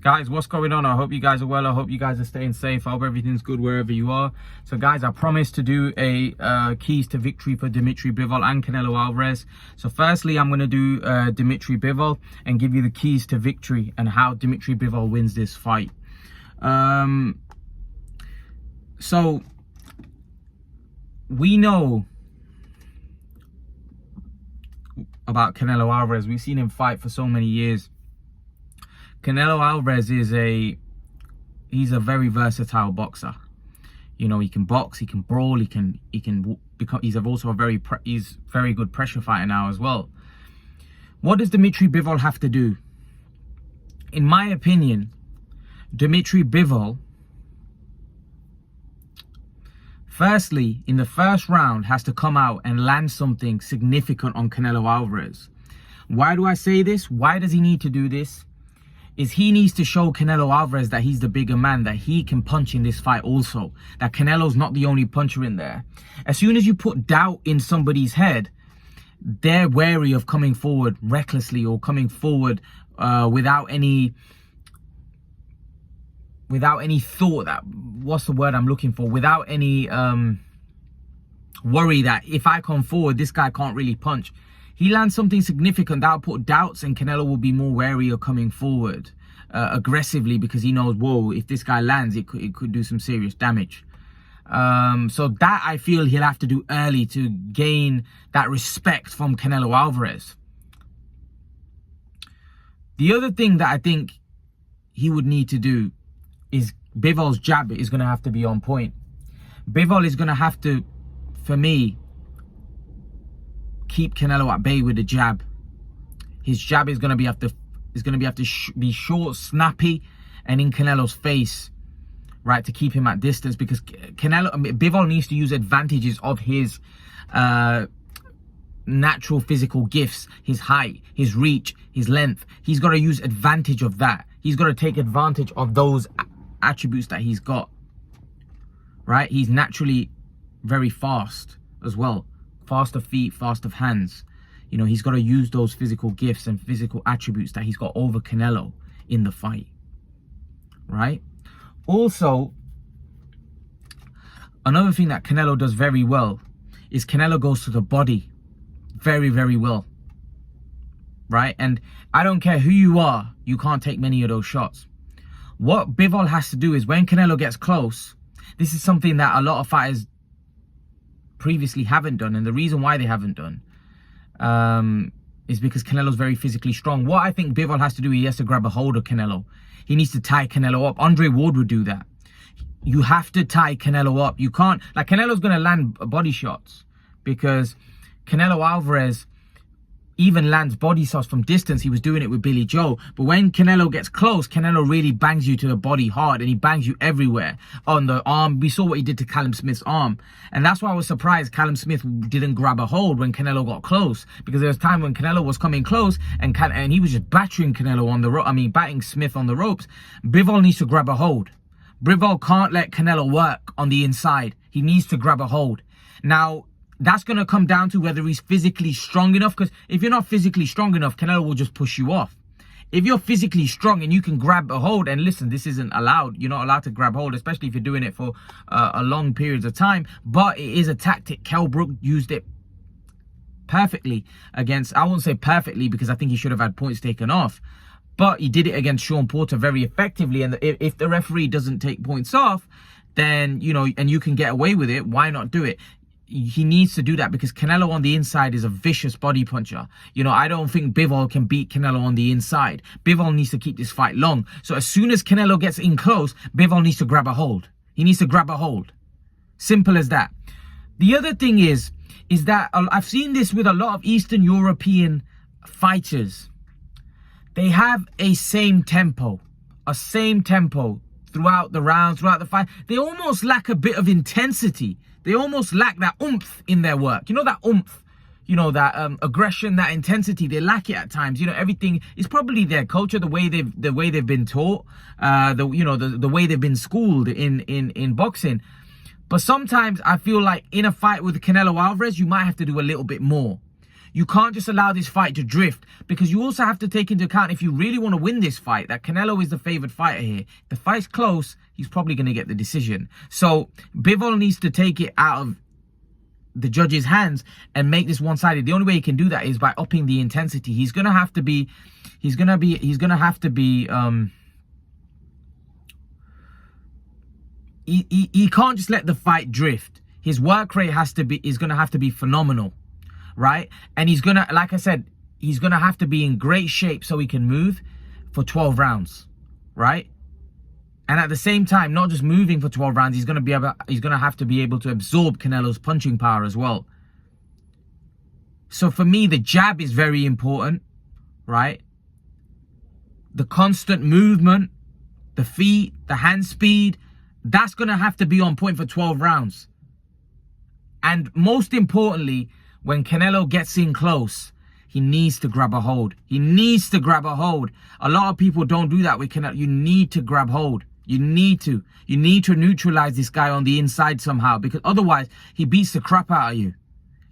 Guys, what's going on? I hope you guys are well. I hope you guys are staying safe. I hope everything's good wherever you are. So guys, I promised to do a keys to victory for Dmitry Bivol and Canelo Alvarez. So firstly, I'm going to do Dmitry Bivol and give you the keys to victory and how Dmitry Bivol wins this fight. So we know about Canelo Alvarez. We've seen him fight for so many years. Canelo Alvarez is he's a very versatile boxer. You know, he can box, he can brawl, he's also he's very good pressure fighter now as well. What does Dmitry Bivol have to do? In my opinion, Dmitry Bivol, firstly, in the first round, has to come out and land something significant on Canelo Alvarez. Why do I say this? Why does he need to do this? Is he needs to show Canelo Alvarez that he's the bigger man, that he can punch in this fight also, that Canelo's not the only puncher in there. As soon as you put doubt in somebody's head, they're wary of coming forward recklessly or coming forward without any thought that, what's the word I'm looking for, without any worry that if I come forward, this guy can't really punch. He lands something significant that'll put doubts, and Canelo will be more wary of coming forward aggressively, because he knows, whoa, if this guy lands, it could do some serious damage. So that I feel he'll have to do early to gain that respect from Canelo Alvarez. The other thing that I think he would need to do is Bivol's jab is going to have to be on point. Bivol is going to have to, for me, keep Canelo at bay with the jab. His jab is going to have to be short, snappy, and in Canelo's face, right, to keep him at distance, because Bivol needs to use advantages of his natural physical gifts, his height, his reach, his length. He's got to use advantage of that. He's got to take advantage of those attributes that he's got, right? He's naturally very fast as well. Fast of feet, fast of hands. You know, he's got to use those physical gifts and physical attributes that he's got over Canelo in the fight, right? Also, another thing that Canelo does very well is Canelo goes to the body very, very well, right? And I don't care who you are, you can't take many of those shots. What Bivol has to do is, when Canelo gets close, this is something that a lot of fighters previously haven't done, and the reason why they haven't done is because Canelo's very physically strong. What I think Bivol has to do, he has to grab a hold of Canelo. He needs to tie Canelo up. Andre Ward would do that. You have to tie Canelo up. You can't, like, Canelo's going to land body shots, because Canelo Alvarez even lands body shots from distance. He was doing it with Billy Joe. But when Canelo gets close, Canelo really bangs you to the body hard, and he bangs you everywhere. On the arm, we saw what he did to Callum Smith's arm. And that's why I was surprised Callum Smith didn't grab a hold when Canelo got close, because there was time when Canelo was coming close and he was just battering Canelo on the rope. I mean, batting Smith on the ropes. Bivol needs to grab a hold. Bivol can't let Canelo work on the inside. He needs to grab a hold. Now, that's going to come down to whether he's physically strong enough, because if you're not physically strong enough, Canelo will just push you off. If you're physically strong and you can grab a hold, and listen, this isn't allowed. You're not allowed to grab hold, especially if you're doing it for a long periods of time. But it is a tactic. Kell Brook used it perfectly against, I won't say perfectly, because I think he should have had points taken off. But he did it against Sean Porter very effectively. And if the referee doesn't take points off, then, you know, and you can get away with it, why not do it? He needs to do that, because Canelo on the inside is a vicious body puncher. You know, I don't think Bivol can beat Canelo on the inside. Bivol needs to keep this fight long. So as soon as Canelo gets in close, Bivol needs to grab a hold. He needs to grab a hold. Simple as that. The other thing is that I've seen this with a lot of Eastern European fighters. They have a same tempo throughout the rounds, throughout the fight. They almost lack a bit of intensity. They almost lack that oomph in their work. You know, that oomph, you know, that aggression, that intensity. They lack it at times. You know, everything is probably their culture, the way they've been taught, the way they've been schooled in boxing. But sometimes I feel like in a fight with Canelo Alvarez, you might have to do a little bit more. You can't just allow this fight to drift, because you also have to take into account, if you really want to win this fight, that Canelo is the favored fighter here. If the fight's close, he's probably going to get the decision. So Bivol needs to take it out of the judge's hands and make this one-sided. The only way he can do that is by upping the intensity. He can't just let the fight drift. His work rate is gonna have to be phenomenal, right? And he's gonna, like I said, he's gonna have to be in great shape so he can move for 12 rounds, right? And at the same time, not just moving for 12 rounds, he's gonna have to be able to absorb Canelo's punching power as well. So for me, the jab is very important, right? The constant movement, the feet, the hand speed, that's gonna have to be on point for 12 rounds. And most importantly, when Canelo gets in close, he needs to grab a hold. He needs to grab a hold. A lot of people don't do that with Canelo. You need to grab hold. You need to neutralize this guy on the inside somehow, because otherwise he beats the crap out of you.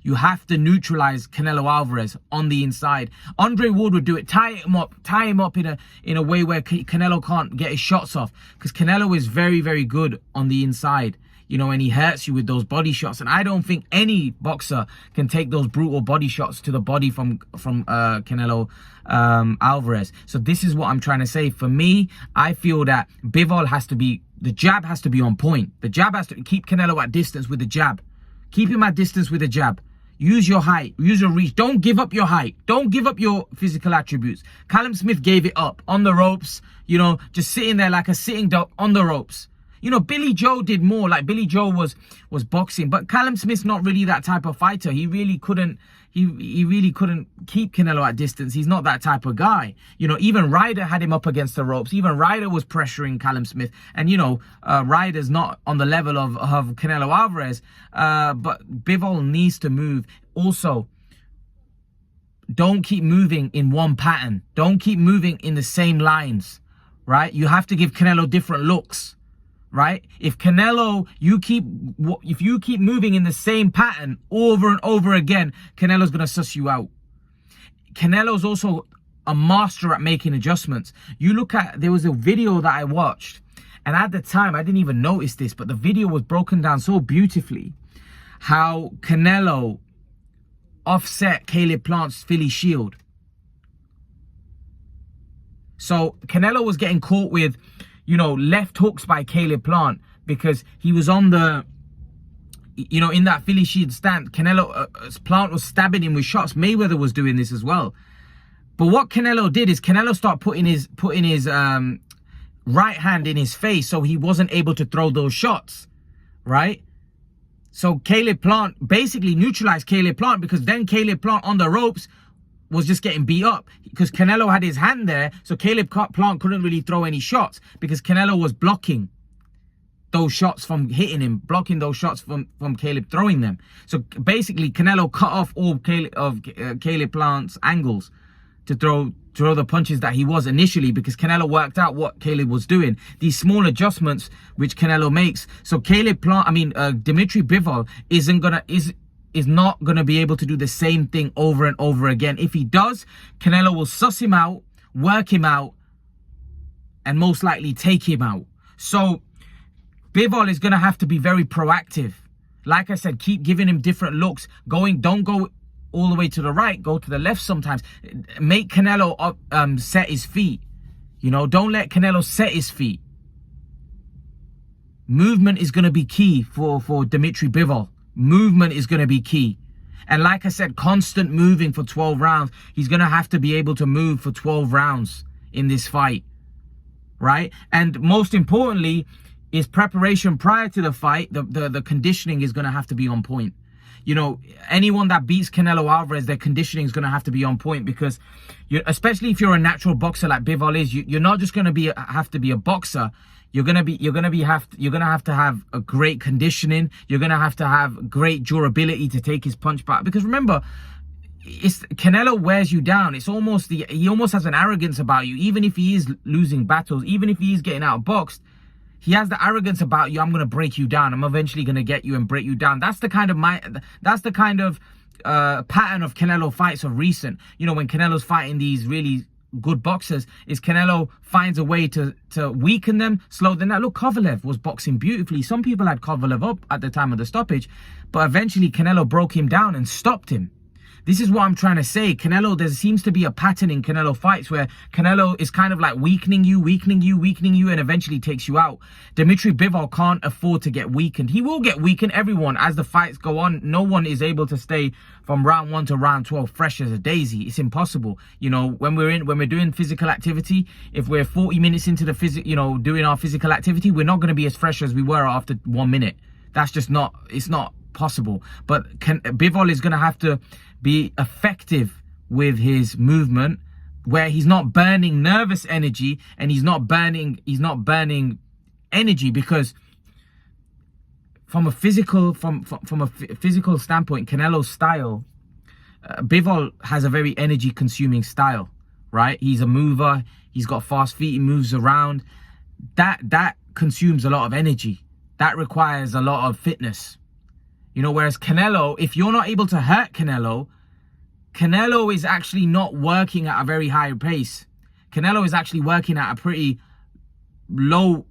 You have to neutralize Canelo Alvarez on the inside. Andre Ward would do it, tie him up in a way where Canelo can't get his shots off, because Canelo is very, very good on the inside, you know, and he hurts you with those body shots. And I don't think any boxer can take those brutal body shots to the body from Canelo Alvarez. So this is what I'm trying to say. For me, I feel that Bivol the jab has to be on point. The jab has to keep Canelo at distance with the jab. Keep him at distance with the jab. Use your height, use your reach. Don't give up your height. Don't give up your physical attributes. Callum Smith gave it up on the ropes, you know, just sitting there like a sitting duck on the ropes. You know, Billy Joe did more. Like, Billy Joe was boxing, but Callum Smith's not really that type of fighter. He really couldn't keep Canelo at distance. He's not that type of guy. You know, even Ryder had him up against the ropes. Even Ryder was pressuring Callum Smith. And, you know, Ryder's not on the level of Canelo Alvarez. But Bivol needs to move. Also, don't keep moving in one pattern. Don't keep moving in the same lines, right? You have to give Canelo different looks, right? If you keep moving in the same pattern over and over again, Canelo's going to suss you out. Canelo's also a master at making adjustments. You look at, there was a video that I watched, and at the time I didn't even notice this, but the video was broken down so beautifully, how Canelo offset Caleb Plant's Philly shield. So Canelo was getting caught with, you know, left hooks by Caleb Plant, because he was on the, you know, in that Philly shield stand. Plant was stabbing him with shots. Mayweather was doing this as well. But what Canelo did is Canelo started putting his right hand in his face, so he wasn't able to throw those shots, right? So Caleb Plant basically neutralized Caleb Plant, because then Caleb Plant on the ropes was just getting beat up, because Canelo had his hand there, so Caleb Plant couldn't really throw any shots, because Canelo was blocking those shots from hitting him, blocking those shots from Caleb throwing them. So basically Canelo cut off all Caleb Plant's angles to throw the punches that he was initially, because Canelo worked out what Caleb was doing. These small adjustments which Canelo makes. So Dmitry Bivol is not going to be able to do the same thing over and over again. If he does, Canelo will suss him out, work him out, and most likely take him out. So Bivol is going to have to be very proactive. Like I said, keep giving him different looks. Don't go all the way to the right, go to the left sometimes. Make Canelo set his feet. You know, don't let Canelo set his feet. Movement is going to be key for Dmitry Bivol. Movement is going to be key. And like I said, constant moving for 12 rounds. He's going to have to be able to move for 12 rounds in this fight, right? And most importantly, is preparation prior to the fight. The conditioning is going to have to be on point. You know, anyone that beats Canelo Alvarez, their conditioning is going to have to be on point, because especially if you're a natural boxer like Bivol is, you're not just going to have to be a boxer. You're gonna have to have a great conditioning. You're gonna have to have great durability to take his punch back. Because remember, Canelo wears you down. He almost has an arrogance about you. Even if he is losing battles, even if he is getting outboxed, he has the arrogance about you. I'm gonna break you down. I'm eventually gonna get you and break you down. That's the kind of pattern of Canelo fights of recent, you know, when Canelo's fighting these really good boxers, is Canelo finds a way to weaken them, slow them down. Look, Kovalev was boxing beautifully. Some people had Kovalev up at the time of the stoppage, but eventually Canelo broke him down and stopped him. This is what I'm trying to say. Canelo, there seems to be a pattern in Canelo fights where Canelo is kind of like weakening you, and eventually takes you out. Dmitry Bivol can't afford to get weakened. He will get weakened, everyone, as the fights go on. No one is able to stay from round 1 to round 12 fresh as a daisy. It's impossible. You know, when we're doing physical activity, if we're 40 minutes into the doing our physical activity, we're not going to be as fresh as we were after 1 minute. That's just not, it's not possible. But Bivol is going to have to be effective with his movement, where he's not burning nervous energy and he's not burning energy, because from a physical standpoint, Canelo's style, Bivol has a very energy consuming style, right? He's a mover, he's got fast feet, he moves around. That consumes a lot of energy. That requires a lot of fitness. You know, whereas Canelo, if you're not able to hurt Canelo is actually not working at a very high pace. Canelo is actually working at a pretty low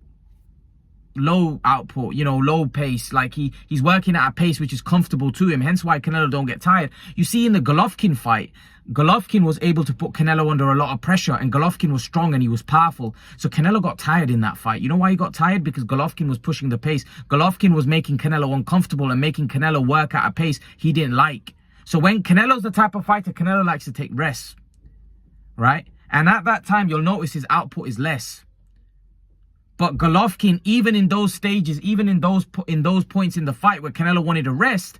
output, you know, low pace. Like he's working at a pace which is comfortable to him. Hence why Canelo don't get tired. You see in the Golovkin fight, Golovkin was able to put Canelo under a lot of pressure, and Golovkin was strong and he was powerful. So Canelo got tired in that fight. You know why he got tired? Because Golovkin was pushing the pace. Golovkin was making Canelo uncomfortable and making Canelo work at a pace he didn't like. So when Canelo's the type of fighter, Canelo likes to take rests, right? And at that time, you'll notice his output is less. But Golovkin, even in those stages, even in those points in the fight where Canelo wanted a rest,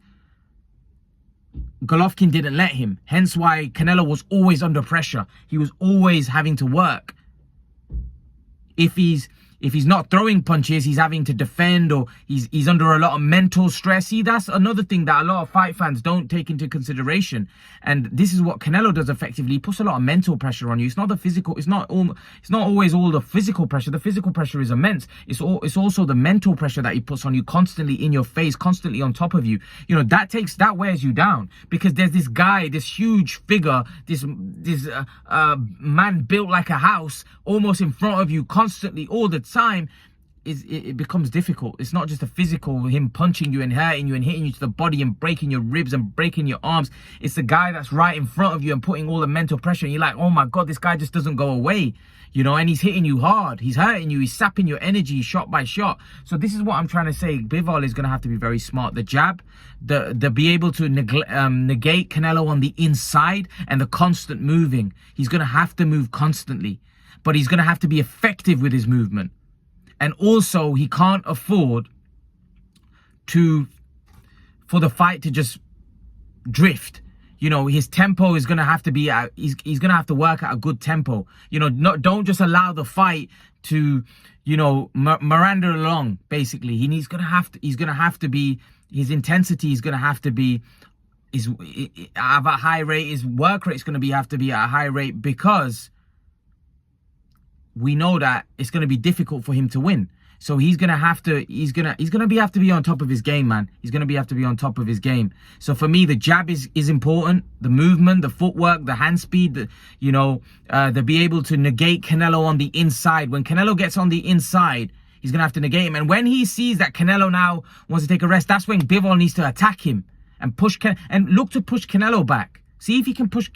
Golovkin didn't let him. Hence why Canelo was always under pressure. He was always having to work. If he's not throwing punches, he's having to defend, or he's under a lot of mental stress. See, that's another thing that a lot of fight fans don't take into consideration. And this is what Canelo does effectively. He puts a lot of mental pressure on you. It's not the physical. It's not always all the physical pressure. The physical pressure is immense. It's also the mental pressure that he puts on you, constantly in your face, constantly on top of you. You know, that wears you down, because there's this guy, this huge figure, this man built like a house, almost in front of you, constantly, all the time. It becomes difficult. It's not just a physical, him punching you and hurting you and hitting you to the body and breaking your ribs and breaking your arms. It's the guy that's right in front of you and putting all the mental pressure, and you're like, oh my God, this guy just doesn't go away, you know, and he's hitting you hard, he's hurting you, he's sapping your energy shot by shot. So this is what I'm trying to say. Bivol is going to have to be very smart. The jab, the be able to negate Canelo on the inside, and the constant moving. He's going to have to move constantly, but he's going to have to be effective with his movement. And also, he can't afford for the fight to just drift. You know, his tempo is going to have to be he's going to have to work at a good tempo. You know, don't just allow the fight to, you know, Miranda along, basically. He's going to have to be, his intensity is going to have to be, at a high rate. His work rate is going to have to be at a high rate, because we know that it's going to be difficult for him to win. So he's going to have to be on top of his game, man. He's going to have to be on top of his game. So for me, the jab is important. The movement, the footwork, the hand speed, to be able to negate Canelo on the inside. When Canelo gets on the inside, he's going to have to negate him. And when he sees that Canelo now wants to take a rest, that's when Bivol needs to attack him and look to push Canelo back. See if he can push,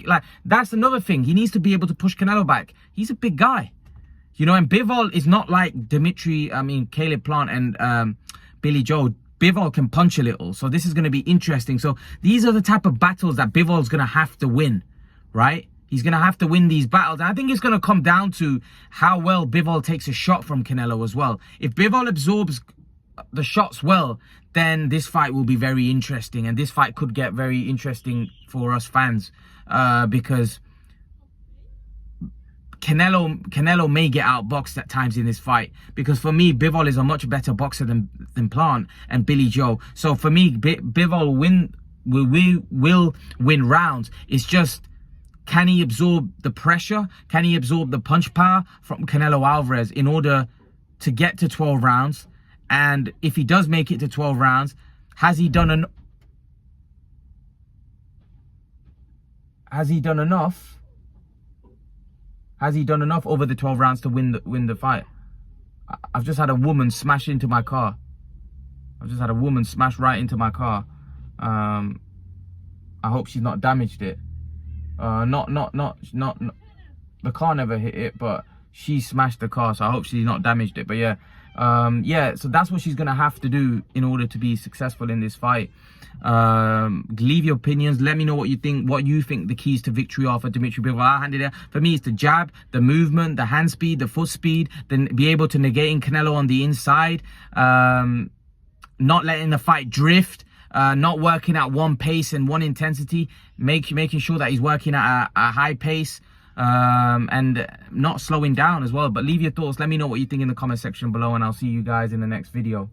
that's another thing. He needs to be able to push Canelo back. He's a big guy. You know, and Bivol is not like Caleb Plant and Billy Joe. Bivol can punch a little. So this is going to be interesting. So these are the type of battles that Bivol's going to have to win, right? He's going to have to win these battles. And I think it's going to come down to how well Bivol takes a shot from Canelo as well. If Bivol absorbs the shots well, then this fight will be very interesting. And this fight could get very interesting for us fans, because Canelo may get outboxed at times in this fight, because for me, Bivol is a much better boxer than Plant and Billy Joe. So for me, Bivol will win rounds. It's just, can he absorb the pressure? Can he absorb the punch power from Canelo Alvarez in order to get to 12 rounds? And if he does make it to 12 rounds, has he done has he done enough? Has he done enough over the 12 rounds to win the fight? I've just had a woman smash into my car. I've just had a woman smash right into my car. I hope she's not damaged it. Not. The car never hit it, but she smashed the car, so I hope she's not damaged it. But yeah, yeah. So that's what she's gonna have to do in order to be successful in this fight. Leave your opinions. Let me know what you think. What you think the keys to victory are for Dmitry Bivol. I handed it. For me, it's the jab, the movement, the hand speed, the foot speed. Then be able to negate Canelo on the inside. Not letting the fight drift. Not working at one pace and one intensity. Making sure that he's working at a high pace. And not slowing down as well. But leave your thoughts. Let me know what you think in the comment section below, and I'll see you guys in the next video.